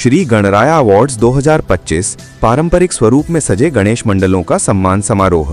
Shri Ganaraya awards 2025 पारंपरिक स्वरूप में सजे गणेश मंडलों का सम्मान समारोह।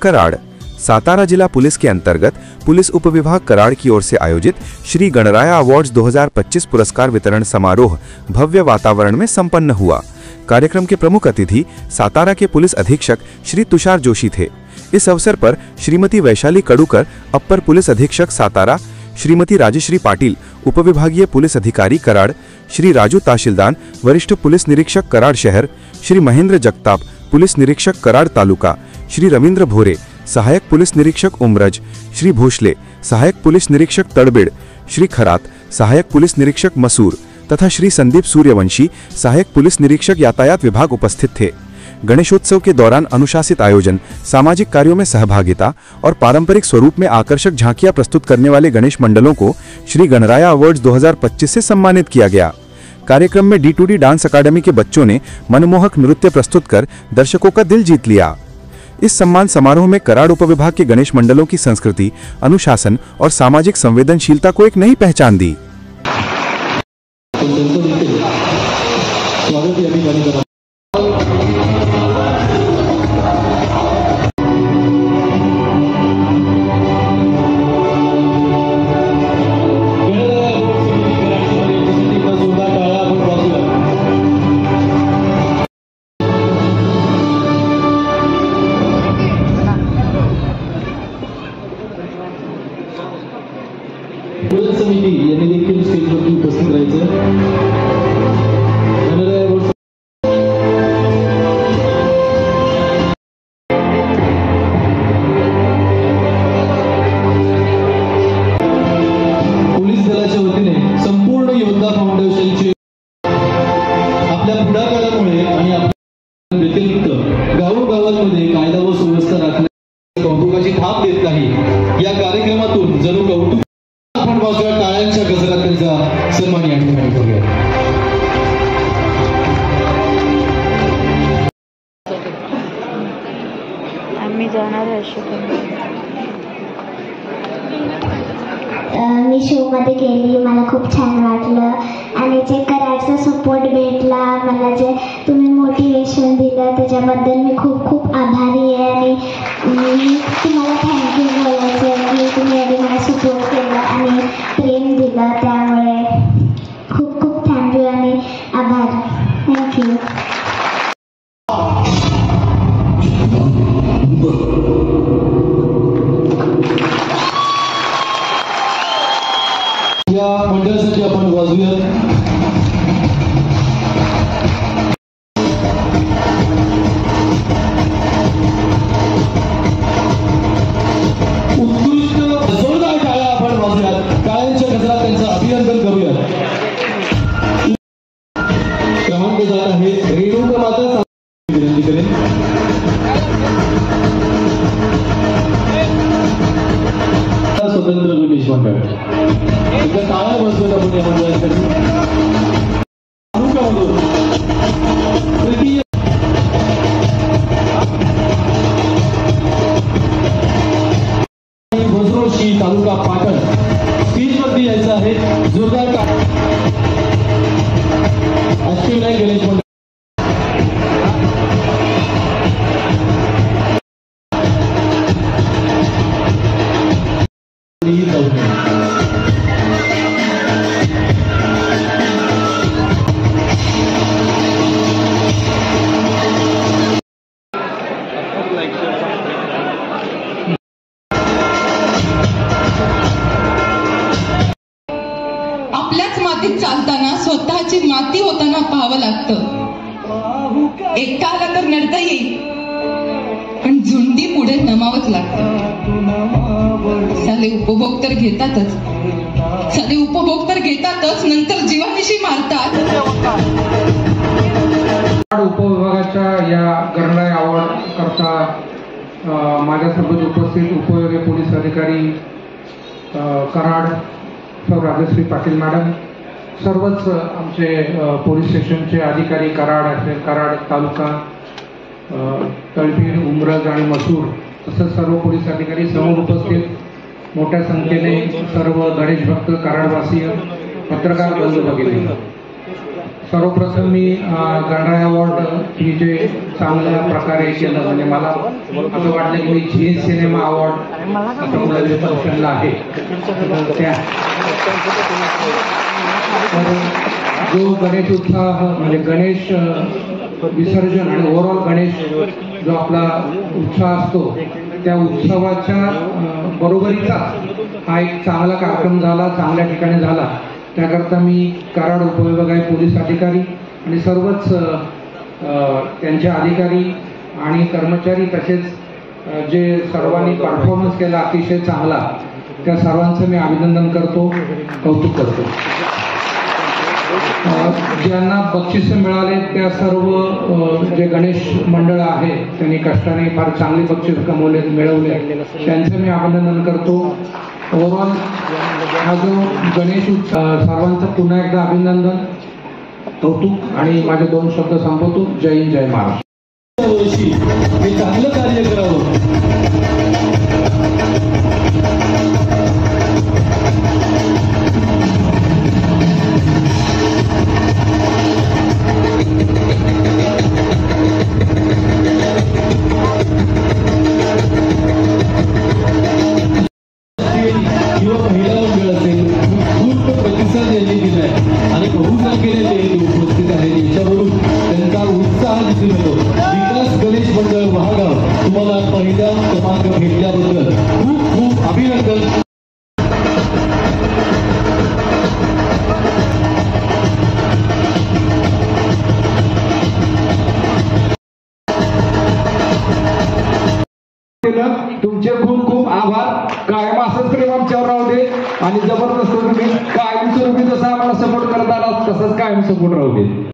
कराड़। सातारा जिला पुलिस के अंतर्गत पुलिस उपविभाग कराड़ की ओर से आयोजित श्री गणराया अवार्ड्स 2025 पुरस्कार वितरण समारोह भव्य वातावरण में संपन्न हुआ। कार्यक्रम के प्रमुख अतिथि सातारा के पुलिस अधीक्षक श्री तुषार जोशी थे। इस अवसर पर श्रीमती वैशाली कड़ूकर, अपर पुलिस अधीक्षक सातारा, श्रीमती राजेश्री पाटिल, उपविभागीय पुलिस अधिकारी कराड़, श्री राजू तहसीलदार, वरिष्ठ पुलिस निरीक्षक कराड़ शहर, श्री महेंद्र जगताप, पुलिस निरीक्षक कराड़ तालुका, श्री रविंद्र भोरे, सहायक पुलिस निरीक्षक उमरज, श्री भोसले, सहायक पुलिस निरीक्षक तड़बिड़, श्री खरात, सहायक पुलिस निरीक्षक मसूर तथा श्री संदीप सूर्यवंशी, सहायक पुलिस निरीक्षक यातायात विभाग उपस्थित थे। गणेशोत्सव के दौरान अनुशासित आयोजन, सामाजिक कार्यों में सहभागिता और पारंपरिक स्वरूप में आकर्षक झांकियां प्रस्तुत करने वाले गणेश मंडलों को श्री गणराया अवार्ड्स 2025 से सम्मानित किया गया। कार्यक्रम में D2D डांस अकादमी के बच्चों ने मनमोहक नृत्य प्रस्तुत कर दर्शकों का दिल जीत लिया। इस सम्मान समारोह में कराड़ उपविभाग के गणेश मंडलों की संस्कृति, अनुशासन और सामाजिक संवेदनशीलता को एक नई पहचान दी। पुलिस समिति यांनी देखील स्टेजवरती उपस्थित राहायचं। पोलीस दलाच्या वतीने संपूर्ण योद्धा फाउंडेशनचे आपल्या पुढाकारामुळे आणि आपल्या व्यतिरिक्त गावोगावांमध्ये कायदा व सुव्यवस्था राखण्याची कौतुकाची थाप देत नाही। या कार्यक्रमातून जणू कौतुक आपण बाजूला टाळ्यांच्या गजरात त्यांचा सन्मान या ठिकाणी करूया। आम्ही जाणार मी शो मध्ये गेली, मला खूप छान वाटलं आणि जे कराडचा सपोर्ट भेटला, मला जे तुम्ही मोटिवेशन दिलं त्याच्याबद्दल मी खूप खूप आभारी आहे आणि मी तुम्हाला थँक्यू बोलायचं की तुम्ही आधी मला सपोर्ट केलं आणि प्रेम दिलं, त्यामुळे खूप खूप थँक्यू आणि आभार। थँक्यू। या मंडळासाठी आपण वाजूयात। उत्कृष्ट जोरदार टाळ्या आपण वाजूयात, टाळ्यांच्या गजरात त्यांचं अभिनंदन करूयात। क्रमांक जात आहे रेणुका माता, विनंती करेन। स्वतंत्र गणेश मंडळ एकदा टाळ्या बसवत आपण या मंडळासाठी। तालुक्यामधून तृतीय भोसरोशी तालुका पाटण स्टेजवरती यायचं आहे। जोरदार अष्टविनायक गणेश मंडळ आपल्याच मातीत चालताना स्वतःची माती होताना पाहावं लागतं। एकटा आला तर नडता येईल, पण झुंडी पुढे नमावंच लागतं। साले उपभोग तर घेतातच, नंतर जीवानिशी मारतात। उपविभागाच्या या गणराया अवॉर्ड करता माझ्यासोबत उपस्थित उपविभागीय पोलीस अधिकारी कराड सौ राजश्री पाटील मॅडम, सर्वच आमचे पोलीस स्टेशनचे अधिकारी कराड असेल, कराड तालुका, तळपीर, उमरज आणि मसूर तसंच सर्व पोलीस अधिकारी समोर उपस्थित मोठ्या संख्येने सर्व गणेश भक्त, कराडवासीय, पत्रकार बंधू भगिनी, सर्वप्रथम मी गणराय अवॉर्ड ही जे चांगल्या प्रकारे केलं, म्हणजे मला असं वाटलं की मी झी सिनेमा अवॉर्ड आता फंक्शनला आहे. जो गणेश उत्साह म्हणजे गणेश विसर्जन आणि ओव्हरऑल गणेश जो आपला उत्साह असतो त्या उत्सवाच्या बरोबरीचा हा एक चांगला कार्यक्रम झाला, चांगल्या ठिकाणी झाला. त्याकरता मी कराड उपविभागीय पोलीस अधिकारी आणि सर्वच त्यांचे अधिकारी आणि कर्मचारी तसेच जे सर्वांनी परफॉर्मन्स केला अतिशय चांगला, त्या सर्वांचं मी अभिनंदन करतो, कौतुक करतो. ज्यांना बक्षीस मिळाले त्या सर्व जे गणेश मंडळ आहे त्यांनी कष्टाने फार चांगले बक्षीस मिळवले, त्यांचं मी अभिनंदन करतो. ओव्हरऑल हा जो गणेश उत्सव सर्वांचं पुन्हा एकदा अभिनंदन, कौतुक आणि माझे 2 शब्द संपवतो. जय हिंद, जय महाराष्ट्र. वर्षी हे चांगलं कार्य करावं. किंवा महिला मंडळ असेल पूर्ण प्रतिसाद यांनी दिलाय आणि बहुसंख्येने ते उपस्थित आहेत. याच्यावरून त्यांचा उत्साह दिसून येतो. विकास गणेश मंडळ महागाव तुम्हाला पहिला क्रमांक भेटल्याबद्दल खूप खूप अभिनंदन. तुमचे खूप खूप आभार. कायम असंच प्रेम आमच्यावर राहू दे आणि जबरदस्त तुम्ही कायमस्वरूपी जसा आम्हाला सपोर्ट करत आला तसंच कायम सपोर्ट राहू दे.